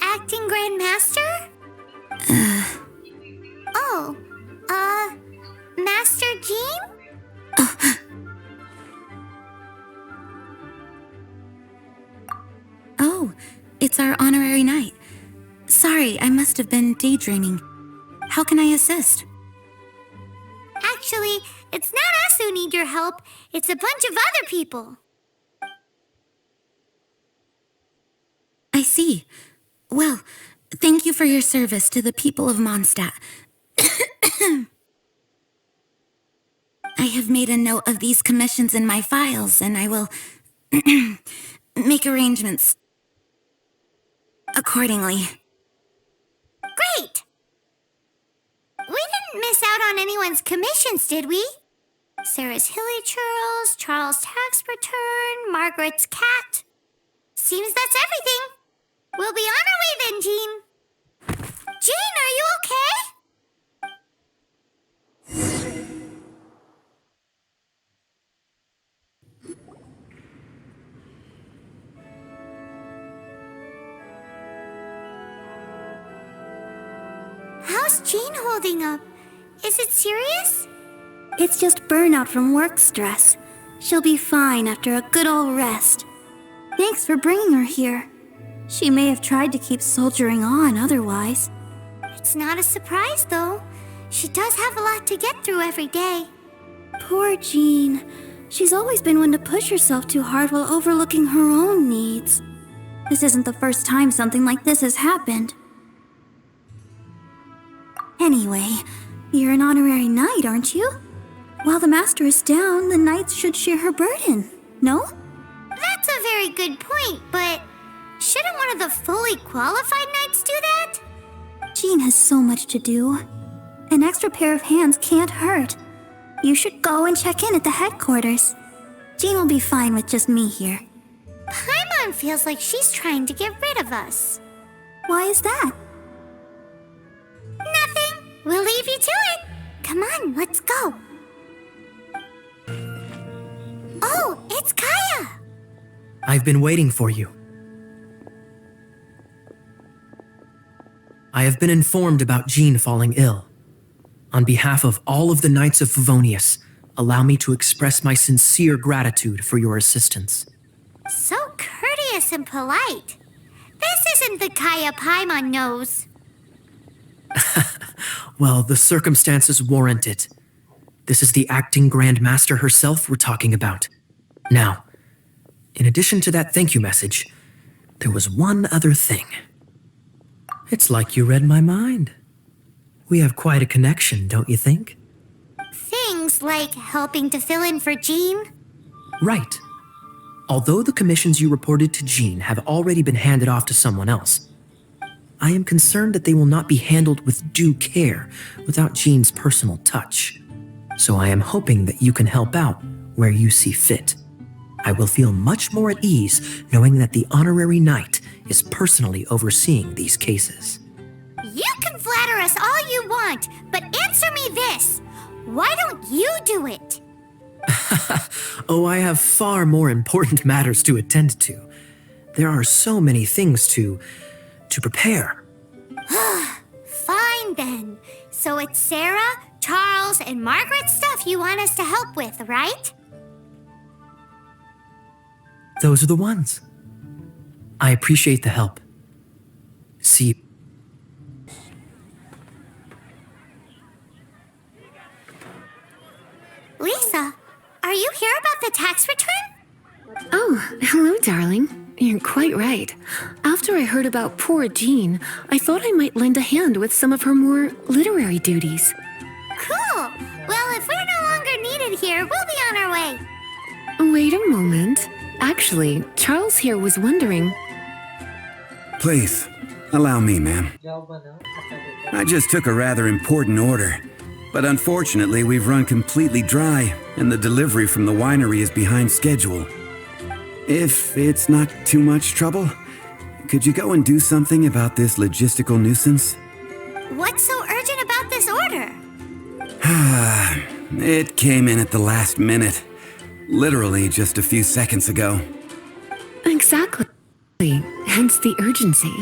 Acting Grand Master? Oh, Master Jean? Oh, it's our honorary knight. Sorry, I must have been daydreaming. How can I assist? Actually, it's not us who need your help. It's a bunch of other people. I see. Well, thank you for your service to the people of Mondstadt. I have made a note of these commissions in my files, and I will make arrangements accordingly. Great! We didn't miss out on anyone's commissions, did we? Sarah's Hilly Churls, Charles' tax return, Margaret's cat. Seems that's everything. We'll be on our way then, Jean. Jean, are you okay? How's Jean holding up? Is it serious? It's just burnout from work stress. She'll be fine after a good old rest. Thanks for bringing her here. She may have tried to keep soldiering on otherwise. It's not a surprise, though. She does have a lot to get through every day. Poor Jean. She's always been one to push herself too hard while overlooking her own needs. This isn't the first time something like this has happened. Anyway, you're an honorary knight, aren't you? While the master is down, the knights should share her burden, no? That's a very good point, but shouldn't one of the fully qualified knights do that? Jean has so much to do. An extra pair of hands can't hurt. You should go and check in at the headquarters. Jean will be fine with just me here. Paimon feels like she's trying to get rid of us. Why is that? Nothing. We'll leave you to it. Come on, let's go. Oh, it's Kaya. I've been waiting for you. I have been informed about Jean falling ill. On behalf of all of the Knights of Favonius, allow me to express my sincere gratitude for your assistance. So courteous and polite. This isn't the Kaya Paimon knows. Well, the circumstances warrant it. This is the acting Grand Master herself we're talking about. Now, in addition to that thank you message, there was one other thing. It's like you read my mind. We have quite a connection, don't you think? Things like helping to fill in for Jean? Right. Although the commissions you reported to Jean have already been handed off to someone else, I am concerned that they will not be handled with due care without Jean's personal touch. So I am hoping that you can help out where you see fit. I will feel much more at ease knowing that the honorary knight is personally overseeing these cases. You can flatter us all you want, but answer me this. Why don't you do it? Oh, I have far more important matters to attend to. There are so many things to prepare. Fine then. So it's Sarah, Charles, and Margaret's stuff you want us to help with, right? Those are the ones. I appreciate the help. See, Lisa, are you here about the tax return? Oh, hello, darling. You're quite right. After I heard about poor Jean, I thought I might lend a hand with some of her more literary duties. Cool. Well, if we're no longer needed here, we'll be on our way. Wait a moment. Actually, Charles here was wondering... Please, allow me, ma'am. I just took a rather important order, but unfortunately we've run completely dry and the delivery from the winery is behind schedule. If it's not too much trouble, could you go and do something about this logistical nuisance? What's so urgent about this order? It came in at the last minute. Literally just a few seconds ago. Exactly. Hence the urgency.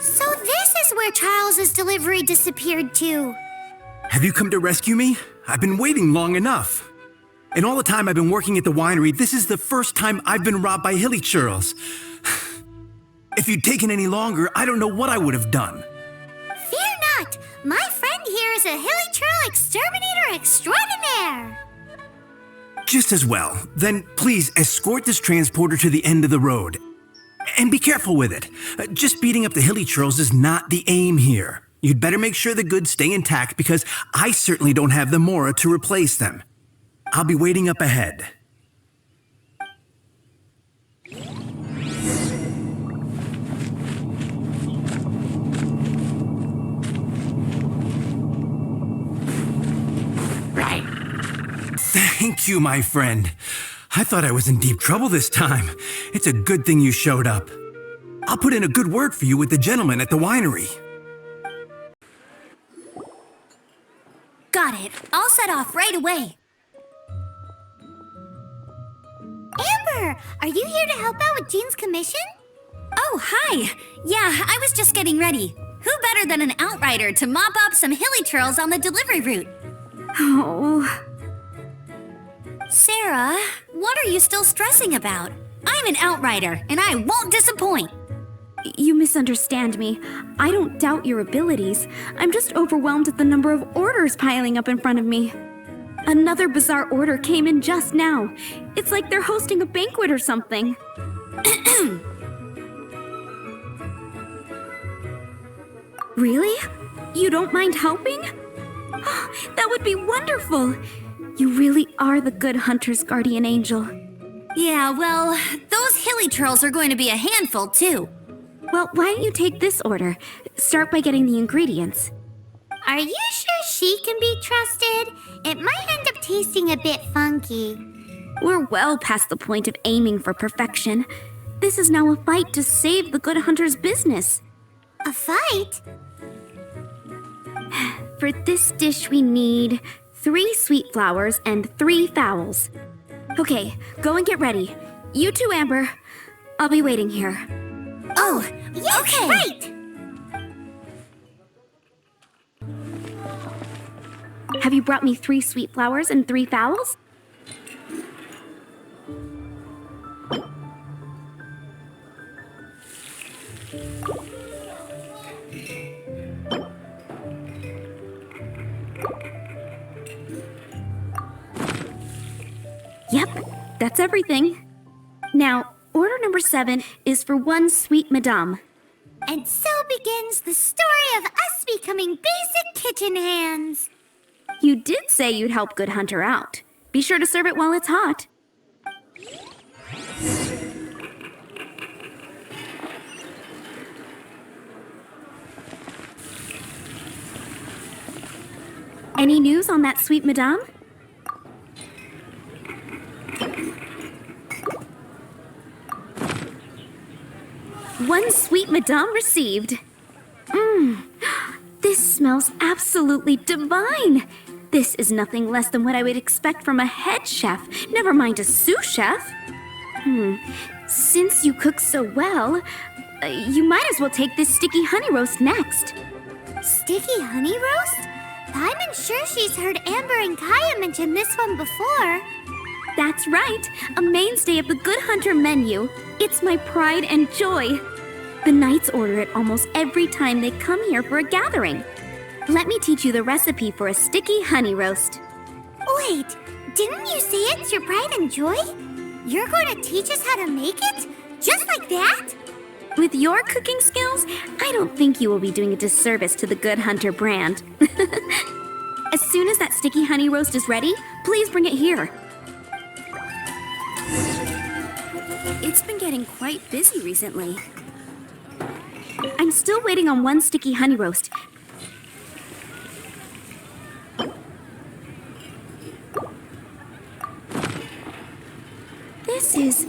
So this is where Charles's delivery disappeared to. Have you come to rescue me? I've been waiting long enough. In all the time I've been working at the winery, this is the first time I've been robbed by hilly churls. If you'd taken any longer, I don't know what I would have done. Fear not! My friend here is a hilly churl exterminator extraordinaire! Just as well. Then please escort this transporter to the end of the road. And be careful with it. Just beating up the hilly churls is not the aim here. You'd better make sure the goods stay intact because I certainly don't have the mora to replace them. I'll be waiting up ahead. Thank you, my friend. I thought I was in deep trouble this time. It's a good thing you showed up. I'll put in a good word for you with the gentleman at the winery. Got it. I'll set off right away. Amber, are you here to help out with Jean's commission? Oh, hi. Yeah, I was just getting ready. Who better than an outrider to mop up some hilly churls on the delivery route? Oh, Sarah, what are you still stressing about? I'm an outrider, and I won't disappoint. you misunderstand me. I don't doubt your abilities. I'm just overwhelmed at the number of orders piling up in front of me. Another bizarre order came in just now. It's like they're hosting a banquet or something. Really? You don't mind helping? That would be wonderful. You really are the good hunter's guardian angel. Yeah, well, those hilly churls are going to be a handful, too. Well, why don't you take this order? Start by getting the ingredients. Are you sure she can be trusted? It might end up tasting a bit funky. We're well past the point of aiming for perfection. This is now a fight to save the good hunter's business. A fight? For this dish, we need 3 sweet flowers and 3 fowls. Okay, go and get ready. You too, Amber. I'll be waiting here. Oh, yes, okay. right! Have you brought me 3 sweet flowers and 3 fowls? Yep, that's everything. Now, order number 7 is for 1 sweet madame. And so begins the story of us becoming basic kitchen hands. You did say you'd help Good Hunter out. Be sure to serve it while it's hot. Any news on that sweet madame? One sweet madame received. This smells absolutely divine. This is nothing less than what I would expect from a head chef, never mind a sous chef. Since you cook so well, you might as well take this sticky honey roast next. Sticky honey roast? I'm sure she's heard Amber and Kaya mention this one before. That's right, a mainstay of the Good Hunter menu. It's my pride and joy. The knights order it almost every time they come here for a gathering. Let me teach you the recipe for a sticky honey roast. Wait, didn't you say it's your pride and joy? You're going to teach us how to make it? Just like that? With your cooking skills, I don't think you will be doing a disservice to the Good Hunter brand. As soon as that sticky honey roast is ready, please bring it here. It's been getting quite busy recently. I'm still waiting on 1 sticky honey roast. This is...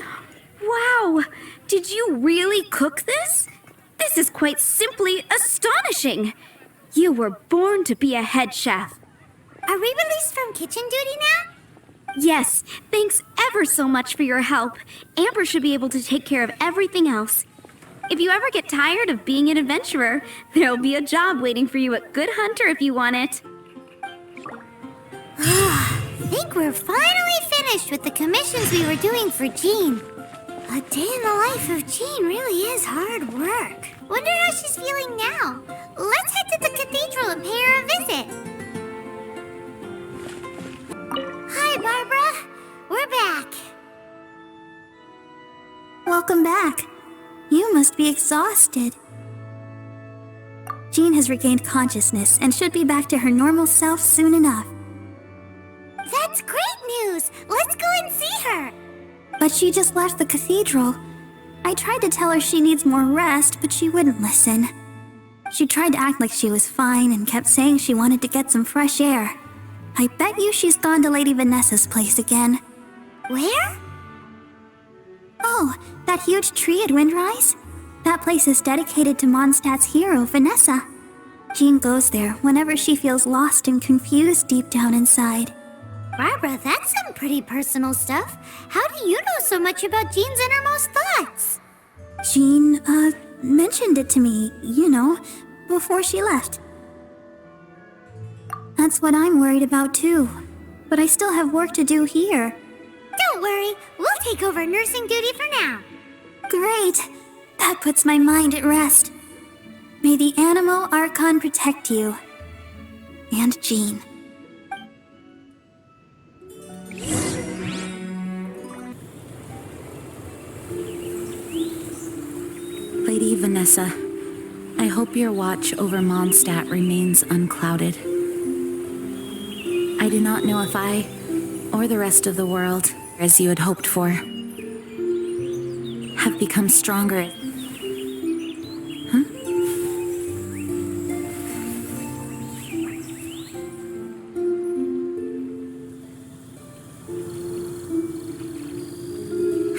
Wow! Did you really cook this? This This is quite simply astonishing. You were born to be a head chef. Are we released from kitchen duty now? Yes, thanks ever so much for your help. Amber should be able to take care of everything else. If you ever get tired of being an adventurer, there'll be a job waiting for you at Good Hunter if you want it. I think we're finally finished with the commissions we were doing for Jean. A day in the life of Jean really is hard work. Wonder how she's feeling now. Let's head to the cathedral and pay her a visit. Hi, Barbara. We're back. Welcome back. You must be exhausted. Jean has regained consciousness and should be back to her normal self soon enough. That's great news. Let's go and see her. But she just left the cathedral. I tried to tell her she needs more rest, but she wouldn't listen. She tried to act like she was fine and kept saying she wanted to get some fresh air. I bet you she's gone to Lady Vanessa's place again. Where? Oh, that huge tree at Windrise? That place is dedicated to Mondstadt's hero, Vanessa. Jean goes there whenever she feels lost and confused deep down inside. Barbara, that's some pretty personal stuff. How do you know so much about Jean's innermost thoughts? Jean, mentioned it to me, before she left. That's what I'm worried about too. But I still have work to do here. Don't worry, we'll take over nursing duty for now. Great! That puts my mind at rest. May the Animo Archon protect you. And Jean. Lady Vanessa, I hope your watch over Mondstadt remains unclouded. I do not know if I, or the rest of the world, as you had hoped for, have become stronger. Huh?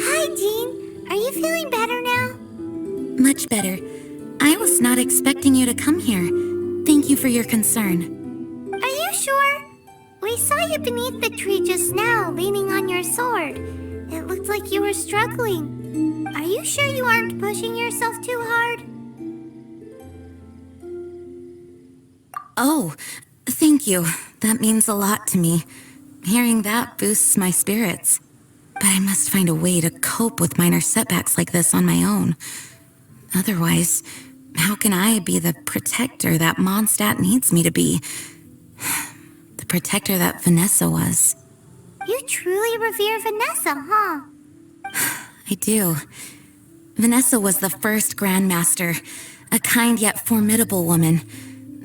Hi, Jean. Are you feeling better now? Much better. I was not expecting you to come here. Thank you for your concern. Are you sure? We saw you beneath the tree just now, leaning on your sword. It looked like you were struggling. Are you sure you aren't pushing yourself too hard? Oh, thank you. That means a lot to me. Hearing that boosts my spirits. But I must find a way to cope with minor setbacks like this on my own. Otherwise, how can I be the protector that Mondstadt needs me to be? The protector that Vanessa was. You truly revere Vanessa, huh? I do. Vanessa was the first Grandmaster, a kind yet formidable woman.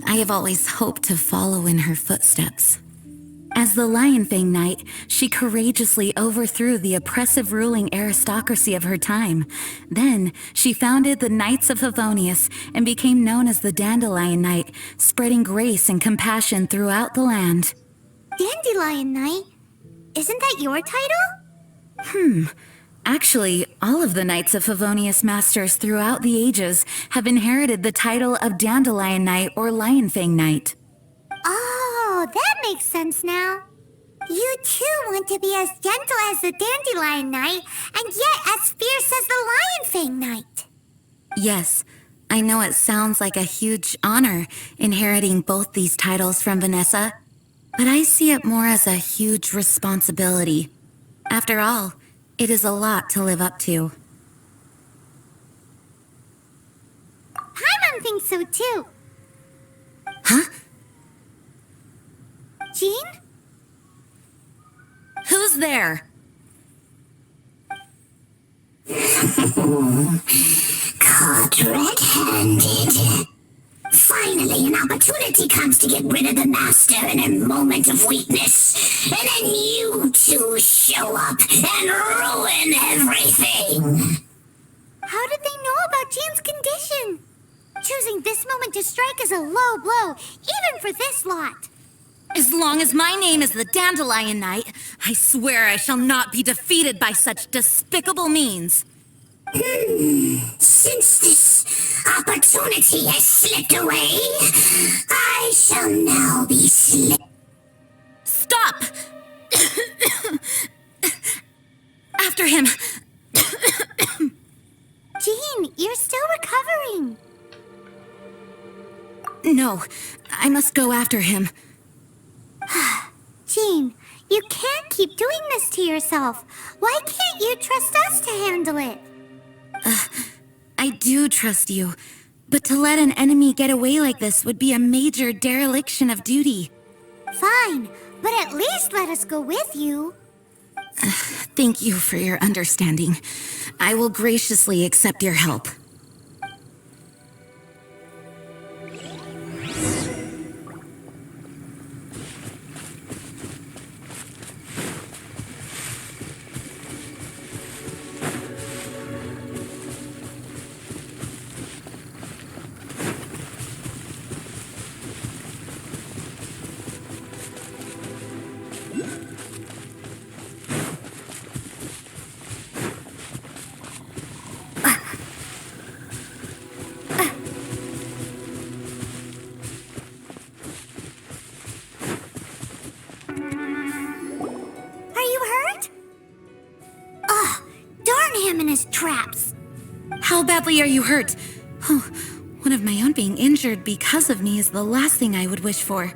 I have always hoped to follow in her footsteps. As the Lionfang Knight, she courageously overthrew the oppressive ruling aristocracy of her time. Then, she founded the Knights of Favonius and became known as the Dandelion Knight, spreading grace and compassion throughout the land. Dandelion Knight? Isn't that your title? Actually, all of the Knights of Favonius Masters throughout the ages have inherited the title of Dandelion Knight or Lionfang Knight. Oh, that makes sense now. You too want to be as gentle as the Dandelion Knight, and yet as fierce as the Lionfang Knight. Yes, I know it sounds like a huge honor inheriting both these titles from Vanessa, but I see it more as a huge responsibility. After all, it is a lot to live up to. Paimon thinks so too. Huh? Jean? Who's there? Caught red-handed. Finally, an opportunity comes to get rid of the master in a moment of weakness. And then you two show up and ruin everything. How did they know about Jean's condition? Choosing this moment to strike is a low blow, even for this lot. As long as my name is the Dandelion Knight, I swear I shall not be defeated by such despicable means. Since this opportunity has slipped away, I shall now be Stop! After him! Jean, you're still recovering. No, I must go after him. Jean, you can't keep doing this to yourself. Why can't you trust us to handle it? I do trust you, but to let an enemy get away like this would be a major dereliction of duty. Fine, but at least let us go with you. Thank you for your understanding. I will graciously accept your help. Traps. How badly are you hurt? Oh, one of my own being injured because of me is the last thing I would wish for.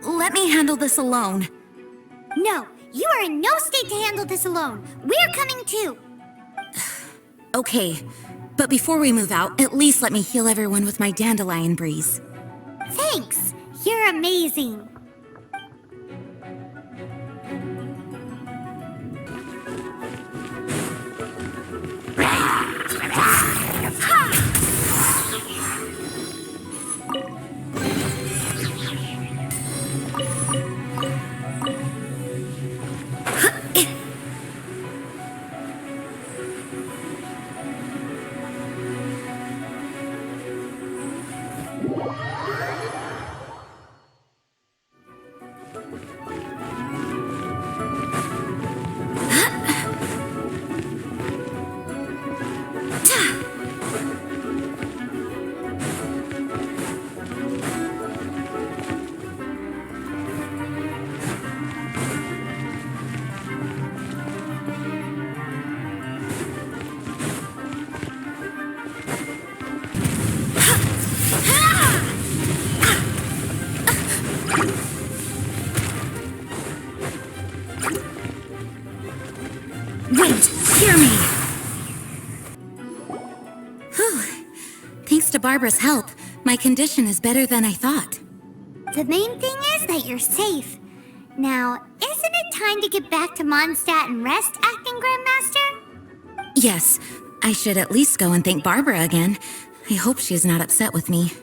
Let me handle this alone. No, you are in no state to handle this alone. We're coming too. Okay, but before we move out, at least let me heal everyone with my dandelion breeze. Thanks. You're amazing. Wait, hear me! Whew. Thanks to Barbara's help, my condition is better than I thought. The main thing is that you're safe. Now, isn't it time to get back to Mondstadt and rest, Acting Grandmaster? Yes, I should at least go and thank Barbara again. I hope she's not upset with me.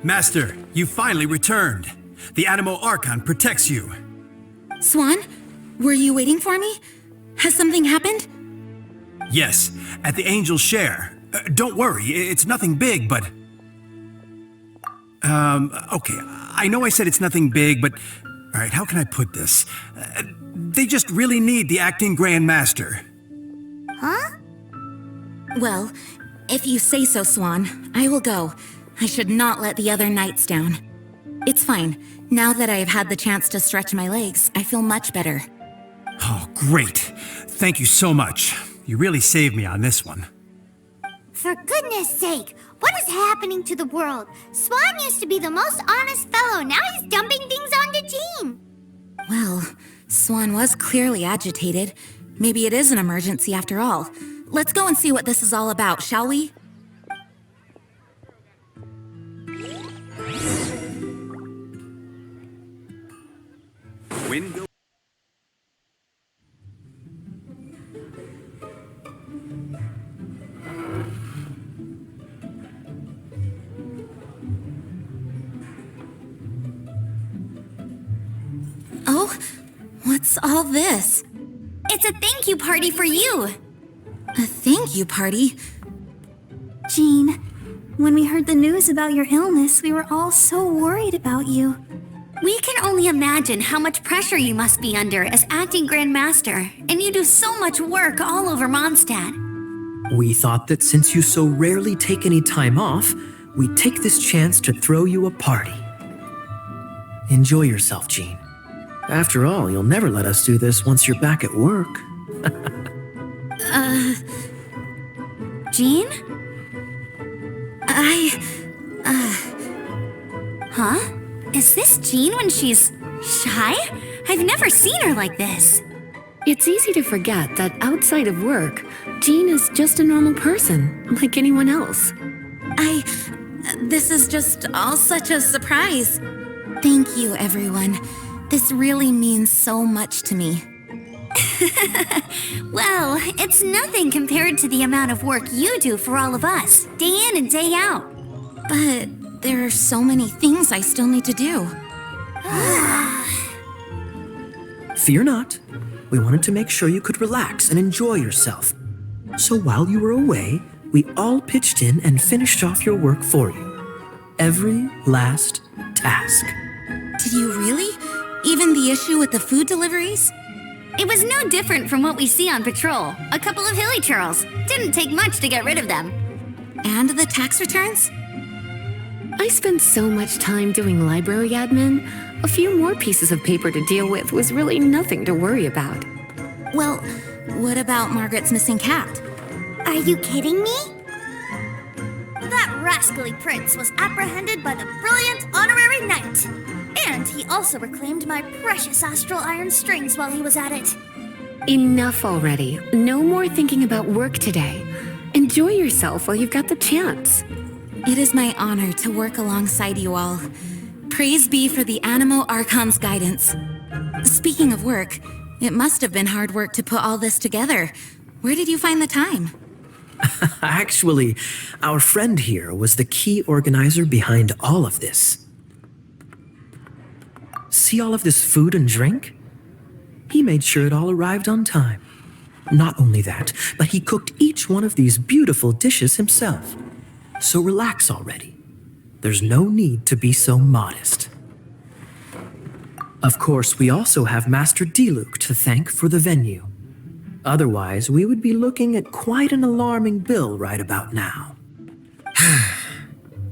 Master, you finally returned. The Animo Archon protects you. Swan, were you waiting for me? Has something happened? Yes, at the Angel's Share. Don't worry, it's nothing big, but... okay, I know I said it's nothing big, but... Alright, how can I put this? They just really need the Acting Grand Master. Huh? Well, if you say so, Swan, I will go. I should not let the other knights down. It's fine. Now that I have had the chance to stretch my legs, I feel much better. Oh, great. Thank you so much. You really saved me on this one. For goodness sake, what is happening to the world? Swan used to be the most honest fellow. Now he's dumping things onto Jean. Well, Swan was clearly agitated. Maybe it is an emergency after all. Let's go and see what this is all about, shall we? Window. Oh, what's all this? It's a thank you party for you. A thank you party? Jean, when we heard the news about your illness, we were all so worried about you. We can only imagine how much pressure you must be under as acting Grand Master, and you do so much work all over Mondstadt. We thought that since you so rarely take any time off, we'd take this chance to throw you a party. Enjoy yourself, Jean. After all, you'll never let us do this once you're back at work. Jean? Huh? Is this Jean when she's shy? I've never seen her like this. It's easy to forget that outside of work, Jean is just a normal person, like anyone else. This is just all such a surprise. Thank you, everyone. This really means so much to me. Well, it's nothing compared to the amount of work you do for all of us, day in and day out. But there are so many things I still need to do. Fear not. We wanted to make sure you could relax and enjoy yourself. So while you were away, we all pitched in and finished off your work for you. Every last task. Did you really? Even the issue with the food deliveries? It was no different from what we see on patrol. A couple of hilly churls. Didn't take much to get rid of them. And the tax returns? I spent so much time doing library admin, a few more pieces of paper to deal with was really nothing to worry about. Well, what about Margaret's missing cat? Are you kidding me? That rascally prince was apprehended by the brilliant honorary knight. And he also reclaimed my precious astral iron strings while he was at it. Enough already. No more thinking about work today. Enjoy yourself while you've got the chance. It is my honor to work alongside you all. Praise be for the Animo Archon's guidance. Speaking of work, it must have been hard work to put all this together. Where did you find the time? Actually, our friend here was the key organizer behind all of this. See all of this food and drink? He made sure it all arrived on time. Not only that, but he cooked each one of these beautiful dishes himself. So relax already. There's no need to be so modest. Of course, we also have Master Diluc to thank for the venue. Otherwise, we would be looking at quite an alarming bill right about now.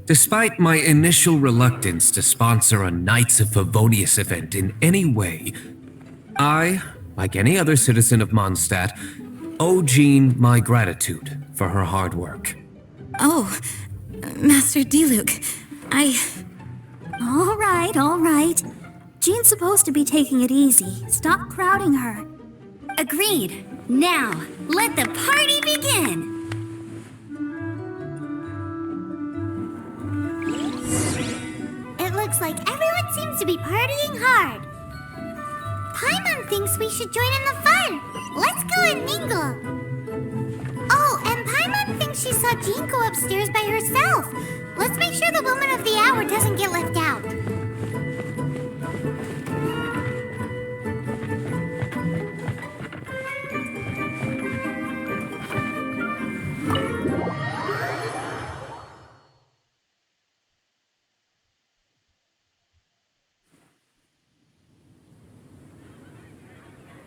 Despite my initial reluctance to sponsor a Knights of Favonius event in any way, I, like any other citizen of Mondstadt, owe Jean my gratitude for her hard work. Oh, Master Diluc, All right. Jean's supposed to be taking it easy. Stop crowding her. Agreed. Now, let the party begin. It looks like everyone seems to be partying hard. Paimon thinks we should join in the fun. Let's go and mingle. Oh, and Paimon thinks she saw Jean go upstairs by herself. Let's make sure the woman of the hour doesn't get left out.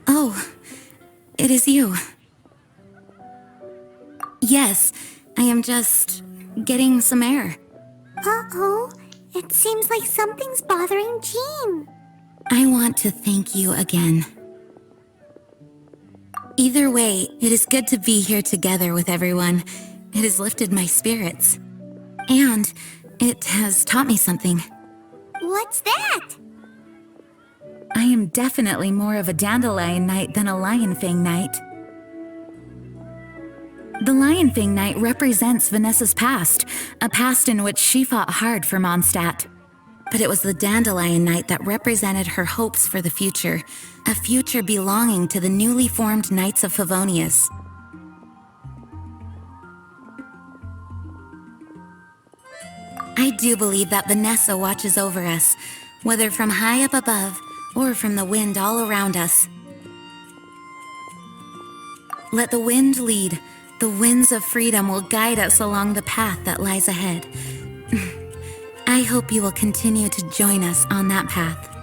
Oh, it is you. Yes, I am just getting some air. Uh-oh, it seems like something's bothering Jean. I want to thank you again. Either way, it is good to be here together with everyone. It has lifted my spirits. And it has taught me something. What's that? I am definitely more of a Dandelion Knight than a Lionfang Knight. The Lionfang Knight represents Vanessa's past, a past in which she fought hard for Mondstadt. But it was the Dandelion Knight that represented her hopes for the future, a future belonging to the newly formed Knights of Favonius. I do believe that Vanessa watches over us, whether from high up above or from the wind all around us. Let the wind lead. The winds of freedom will guide us along the path that lies ahead. I hope you will continue to join us on that path.